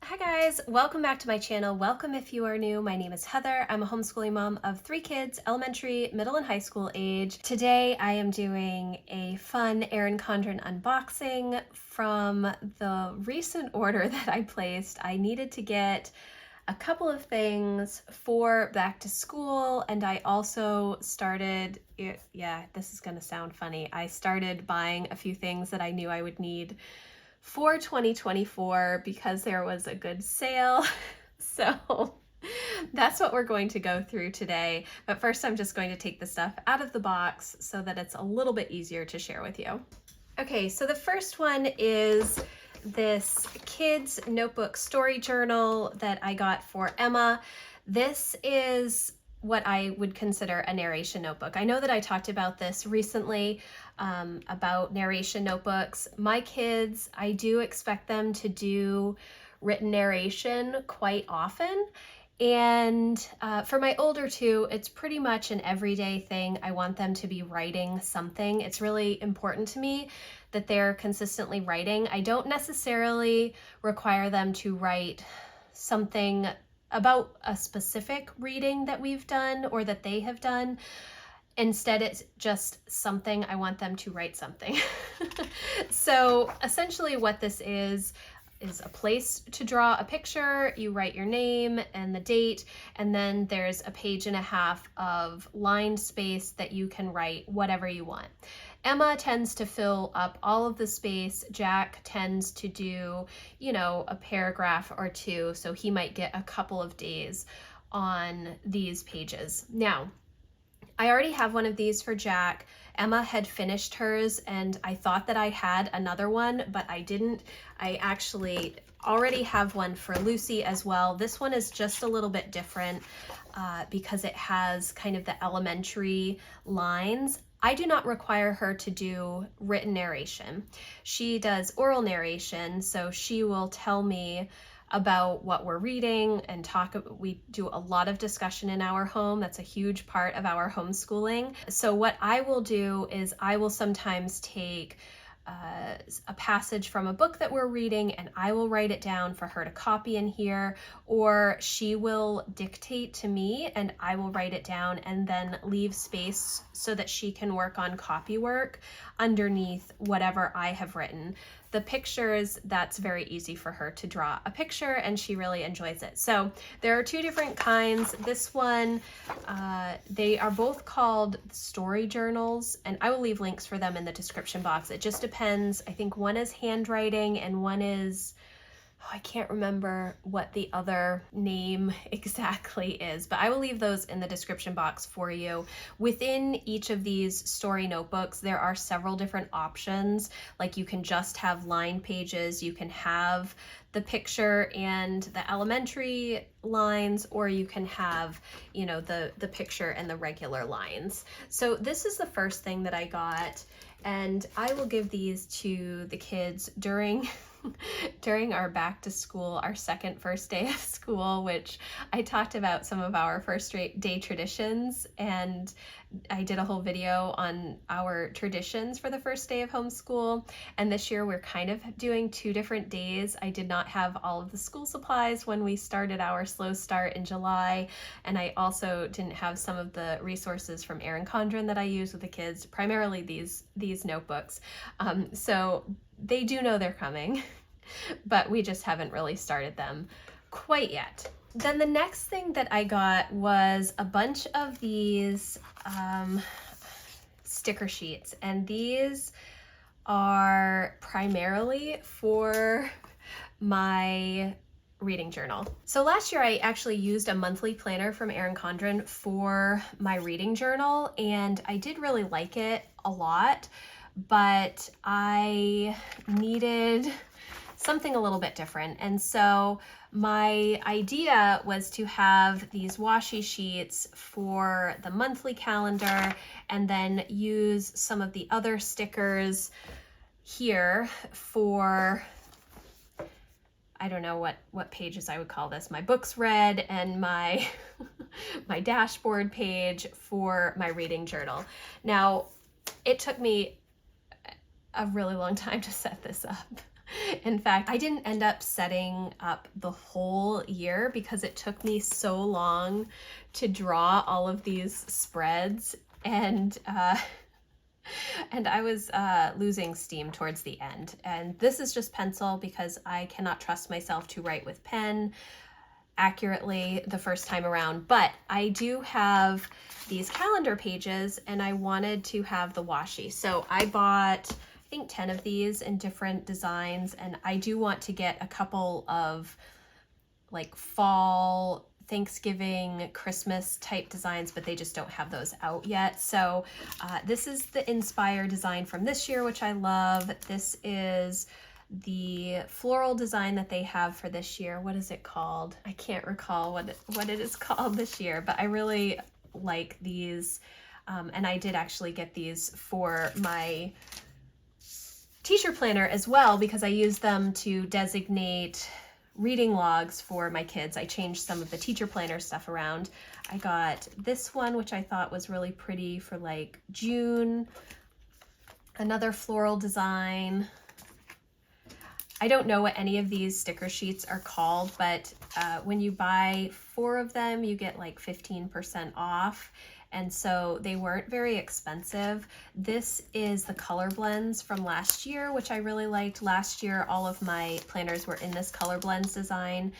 Hi guys, welcome back to my channel. Welcome if you are new. My name is Heather. I'm a homeschooling mom of 3 kids, elementary, middle, and high school age. Today I am doing a fun Erin Condren unboxing from the recent order that I placed. I needed to get a couple of things for back to school, and I also started, this is gonna sound funny. I started buying a few things that I knew I would need for 2024 because there was a good sale. So that's what we're going to go through today. But first, I'm just going to take the stuff out of the box so that it's a little bit easier to share with you. Okay, so the first one is this kids notebook story journal that I got for Emma. This is what I would consider a narration notebook. I know that I talked about this recently, about narration notebooks. My kids, I do expect them to do written narration quite often. And for my older two, it's pretty much an everyday thing. I want them to be writing something. It's really important to me that they're consistently writing. I don't necessarily require them to write something about a specific reading that we've done or that they have done. Instead, it's just something. I want them to write something. So essentially what this is a place to draw a picture. You write your name and the date, and then there's a page and a half of line space that you can write whatever you want. Emma tends to fill up all of the space. Jack tends to do, a paragraph or two, so he might get a couple of days on these pages. Now, I already have one of these for Jack. Emma had finished hers, and I thought that I had another one, but I didn't. I actually already have one for Lucy as well. This one is just a little bit different because it has kind of the elementary lines. I do not require her to do written narration. She does oral narration, so she will tell me about what we're reading and we do a lot of discussion in our home. That's a huge part of our homeschooling. So what I will do is I will sometimes take a passage from a book that we're reading and I will write it down for her to copy in here, or she will dictate to me and I will write it down and then leave space so that she can work on copy work underneath whatever I have written. The pictures, that's very easy for her to draw a picture and she really enjoys it. So there are two different kinds. This one, they are both called story journals, and I will leave links for them in the description box. It just depends. I think one is handwriting and one is, I can't remember what the other name exactly is, but I will leave those in the description box for you. Within each of these story notebooks, there are several different options. Like you can just have line pages, you can have the picture and the elementary lines, or you can have, the picture and the regular lines. So this is the first thing that I got, and I will give these to the kids during our back to school, our first day of school, which I talked about some of our first day traditions, and I did a whole video on our traditions for the first day of homeschool. And this year we're kind of doing 2 different days. I did not have all of the school supplies when we started our slow start in July, and I also didn't have some of the resources from Erin Condren that I use with the kids, primarily these notebooks. So they do know they're coming, but we just haven't really started them quite yet. Then the next thing that I got was a bunch of these sticker sheets, and these are primarily for my reading journal. So last year I actually used a monthly planner from Erin Condren for my reading journal, and I did really like it a lot, but I needed something a little bit different. And so my idea was to have these washi sheets for the monthly calendar and then use some of the other stickers here for, I don't know what pages I would call this, my books read and my my dashboard page for my reading journal. Now, it took me a really long time to set this up. In fact, I didn't end up setting up the whole year because it took me so long to draw all of these spreads, and I was losing steam towards the end. And this is just pencil because I cannot trust myself to write with pen accurately the first time around. But I do have these calendar pages, and I wanted to have the washi. So I bought, I think, 10 of these in different designs, and I do want to get a couple of like fall, Thanksgiving, Christmas type designs, but they just don't have those out yet. So this is the Inspire design from this year, which I love. This is the floral design that they have for this year. What is it called? I can't recall what it is called this year, but I really like these. And I did actually get these for my teacher planner as well, because I use them to designate reading logs for my kids. I changed some of the teacher planner stuff around. I got this one, which I thought was really pretty for like June. Another floral design. I don't know what any of these sticker sheets are called, but when you buy 4 of them, you get like 15% off. And so they weren't very expensive. This is the color blends from last year, which I really liked. Last year, all of my planners were in this color blends design.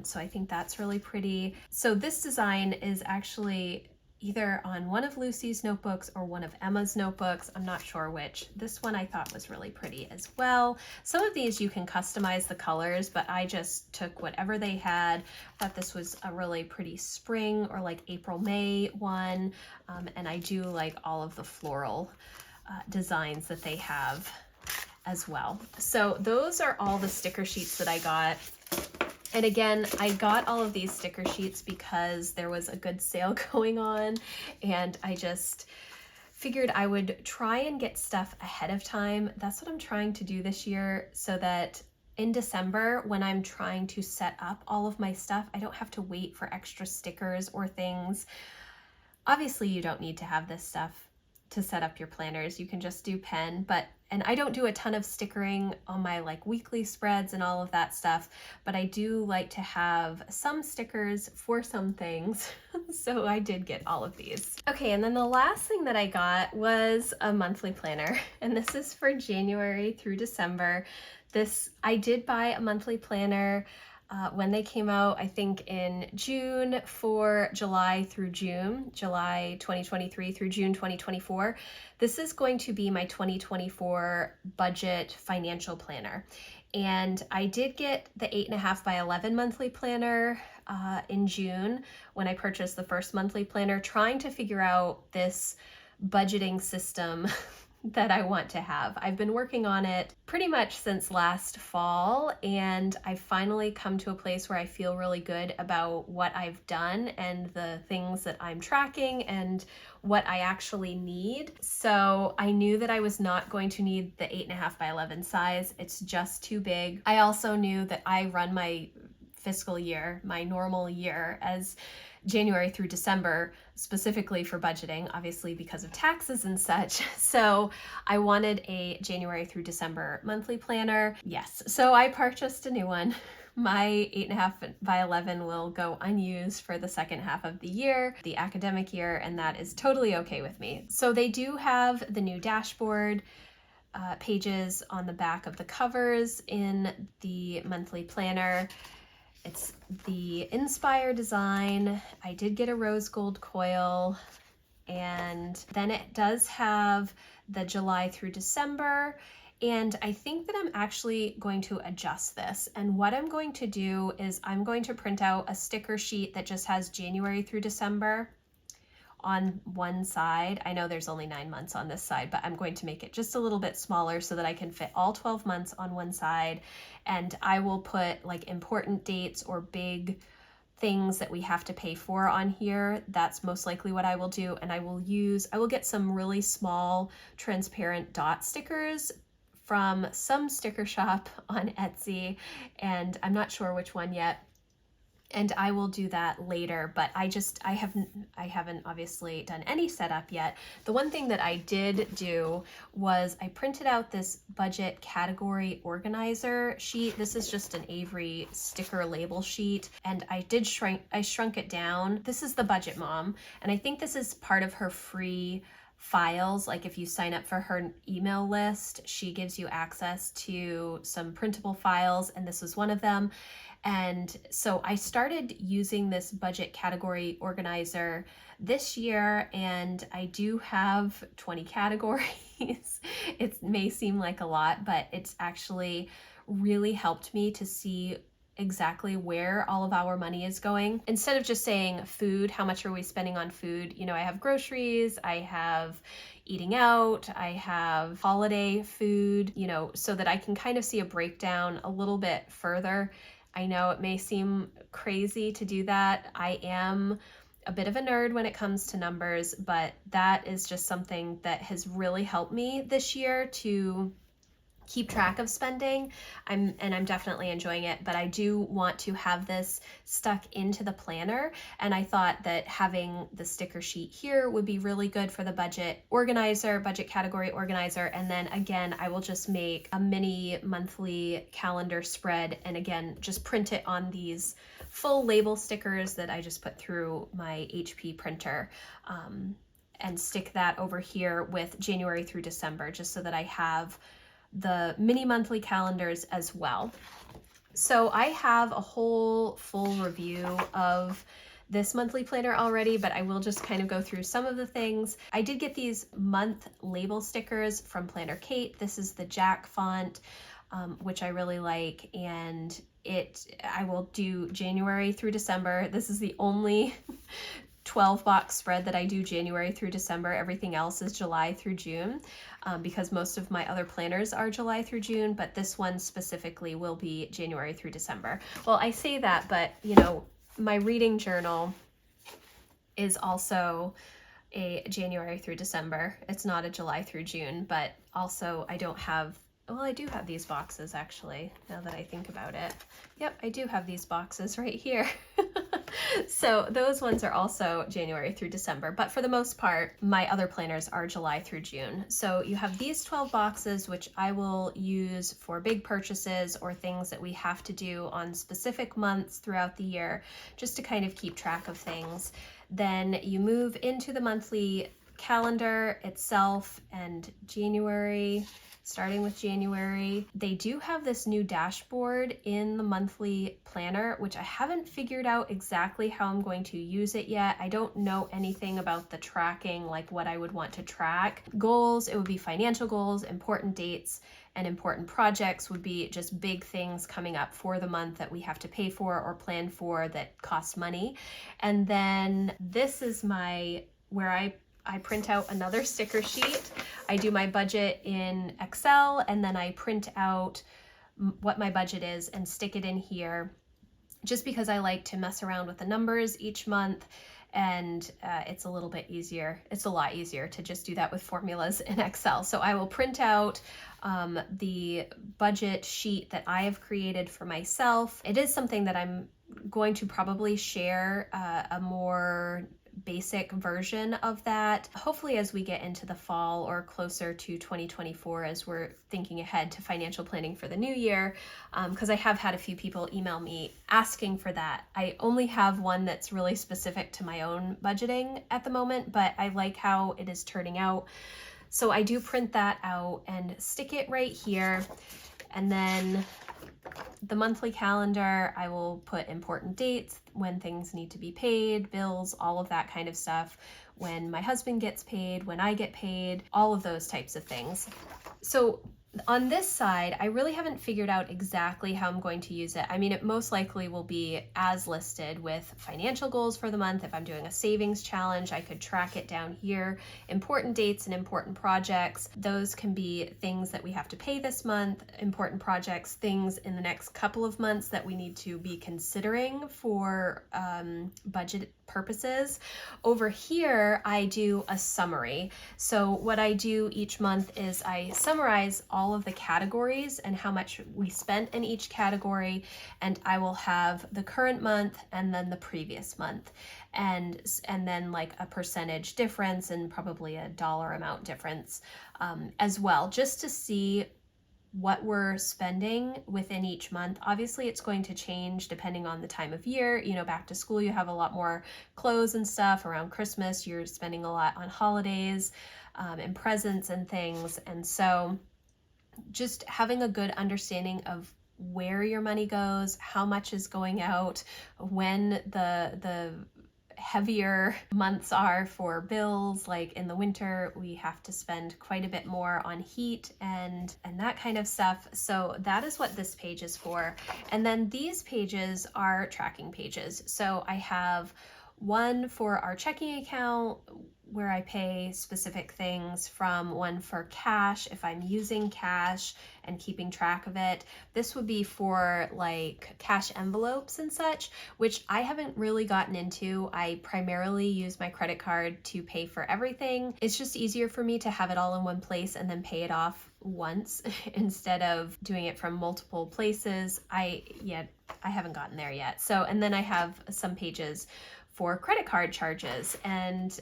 So I think that's really pretty. So this design is actually either on one of Lucy's notebooks or one of Emma's notebooks. I'm not sure which. This one I thought was really pretty as well. Some of these you can customize the colors, but I just took whatever they had. I thought this was a really pretty spring or like April, May one. And I do like all of the floral designs that they have as well. So those are all the sticker sheets that I got. And again, I got all of these sticker sheets because there was a good sale going on, and I just figured I would try and get stuff ahead of time. That's what I'm trying to do this year, so that in December, when I'm trying to set up all of my stuff, I don't have to wait for extra stickers or things. Obviously, you don't need to have this stuff to set up your planners. You can just do pen, and I don't do a ton of stickering on my like weekly spreads and all of that stuff, but I do like to have some stickers for some things. So I did get all of these. Okay, and then the last thing that I got was a monthly planner, and this is for January through December. I did buy a monthly planner when they came out, I think in June for July through June, July 2023 through June 2024. This is going to be my 2024 budget financial planner. And I did get the 8.5 by 11 monthly planner in June when I purchased the first monthly planner, trying to figure out this budgeting system that I want to have. I've been working on it pretty much since last fall, and I've finally come to a place where I feel really good about what I've done and the things that I'm tracking and what I actually need. So I knew that I was not going to need the 8.5 by 11 size. It's just too big. I also knew that I run my fiscal year, my normal year, as January through December, specifically for budgeting, obviously because of taxes and such. So I wanted a January through December monthly planner. Yes, so I purchased a new one. My 8.5 by 11 will go unused for the second half of the year, the academic year, and that is totally okay with me. So they do have the new dashboard pages on the back of the covers in the monthly planner. It's the Inspire design. I did get a rose gold coil, and then it does have the July through December, and I think that I'm actually going to adjust this. And what I'm going to do is I'm going to print out a sticker sheet that just has January through December on one side. I know there's only 9 months on this side, but I'm going to make it just a little bit smaller so that I can fit all 12 months on one side. And I will put like important dates or big things that we have to pay for on here. That's most likely what I will do. And I will get some really small transparent dot stickers from some sticker shop on Etsy, and I'm not sure which one yet. and I will do that later, but I haven't obviously done any setup yet. The one thing that I did do was I printed out this budget category organizer sheet. This is just an Avery sticker label sheet, and I shrunk it down. This is the Budget Mom, and I think this is part of her free files. Like if you sign up for her email list, she gives you access to some printable files, and this was one of them. And so I started using this budget category organizer this year, and I do have 20 categories. It may seem like a lot, but it's actually really helped me to see exactly where all of our money is going. Instead of just saying food, how much are we spending on food? You know, I have groceries, I have eating out, I have holiday food, you know, so that I can kind of see a breakdown a little bit further. I know it may seem crazy to do that. I am a bit of a nerd when it comes to numbers, but that is just something that has really helped me this year to keep track of spending. I'm definitely enjoying it, but I do want to have this stuck into the planner, and I thought that having the sticker sheet here would be really good for the budget category organizer. And then again, I will just make a mini monthly calendar spread, and again, just print it on these full label stickers that I just put through my HP printer, and stick that over here with January through December, just so that I have the mini monthly calendars as well. So I have a whole full review of this monthly planner already, but I will just kind of go through some of the things. I did get these month label stickers from Planner Kate. This is the Jack font, which I really like, and I will do January through December. This is the only 12 box spread that I do January through December. Everything else is July through June, because most of my other planners are July through June, but this one specifically will be January through December. Well, I say that, but you know, my reading journal is also a January through December. It's not a July through June, but also I do have these boxes actually, now that I think about it. Yep, I do have these boxes right here. So those ones are also January through December, but for the most part, my other planners are July through June. So you have these 12 boxes, which I will use for big purchases or things that we have to do on specific months throughout the year, just to kind of keep track of things. Then you move into the monthly calendar itself, and starting with January, they do have this new dashboard in the monthly planner, which I haven't figured out exactly how I'm going to use it yet. I don't know anything about the tracking, like what I would want to track. Goals, it would be financial goals, important dates, and important projects would be just big things coming up for the month that we have to pay for or plan for that cost money. And then this is where I print out another sticker sheet. I do my budget in Excel, and then I print out what my budget is and stick it in here, just because I like to mess around with the numbers each month, and it's a little bit easier. It's a lot easier to just do that with formulas in Excel. So I will print out the budget sheet that I have created for myself. It is something that I'm going to probably share a more basic version of that, hopefully as we get into the fall or closer to 2024, as we're thinking ahead to financial planning for the new year, because I have had a few people email me asking for that. I only have one that's really specific to my own budgeting at the moment, but I like how it is turning out. So I do print that out and stick it right here. And then the monthly calendar, I will put important dates, when things need to be paid, bills, all of that kind of stuff, when my husband gets paid, when I get paid, all of those types of things. So on this side, I really haven't figured out exactly how I'm going to use it. I mean, it most likely will be as listed with financial goals for the month. If I'm doing a savings challenge, I could track it down here. Important dates and important projects, those can be things that we have to pay this month. Important projects, things in the next couple of months that we need to be considering for purposes. Over here, I do a summary. So what I do each month is I summarize all of the categories and how much we spent in each category, and I will have the current month and then the previous month, and then like a percentage difference and probably a dollar amount difference as well, just to see what we're spending within each month. Obviously, it's going to change depending on the time of year. You know, back to school, you have a lot more clothes and stuff. Around Christmas, you're spending a lot on holidays and presents and things. And so just having a good understanding of where your money goes, how much is going out, when the heavier months are for bills. Like in the winter, we have to spend quite a bit more on heat and that kind of stuff. So that is what this page is for. And then these pages are tracking pages. So I have one for our checking account where I pay specific things, from one for cash if I'm using cash and keeping track of it. This would be for like cash envelopes and such, which I haven't really gotten into. I primarily use my credit card to pay for everything. It's just easier for me to have it all in one place and then pay it off once instead of doing it from multiple places. I haven't gotten there yet. So, and then I have some pages for credit card charges, and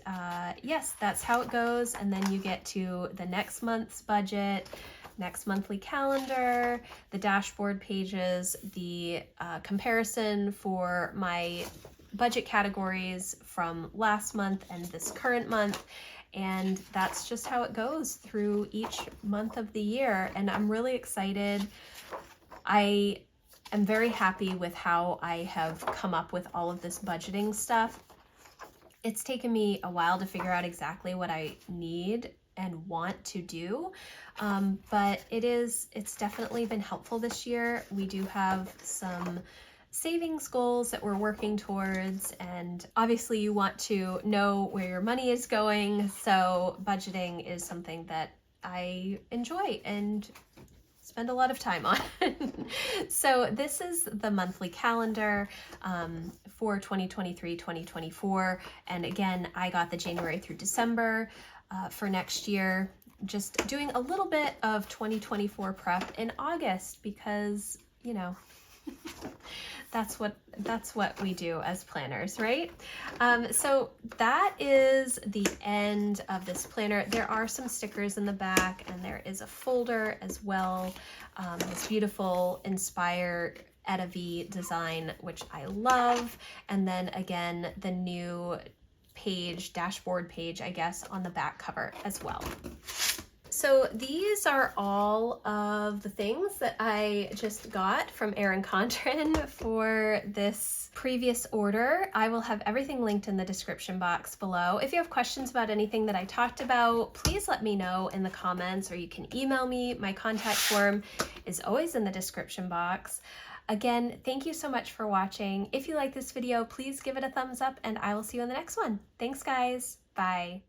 yes, that's how it goes. And then you get to the next month's budget, next monthly calendar, the dashboard pages, the comparison for my budget categories from last month and this current month. And that's just how it goes through each month of the year. And I'm really excited. I'm very happy with how I have come up with all of this budgeting stuff. It's taken me a while to figure out exactly what I need and want to do, but it's definitely been helpful this year. We do have some savings goals that we're working towards, and obviously you want to know where your money is going, so budgeting is something that I enjoy and spend a lot of time on. So this is the monthly calendar for 2023-2024. And again, I got the January through December for next year. Just doing a little bit of 2024 prep in August because, you know, that's what we do as planners, right? So that is the end of this planner. There are some stickers in the back, and there is a folder as well. This beautiful Inspire Etta V design, which I love. And then again, the new page, dashboard page, I guess, on the back cover as well. So these are all of the things that I just got from Erin Condren for this previous order. I will have everything linked in the description box below. If you have questions about anything that I talked about, please let me know in the comments, or you can email me. My contact form is always in the description box. Again, thank you so much for watching. If you like this video, please give it a thumbs up, and I will see you in the next one. Thanks, guys. Bye.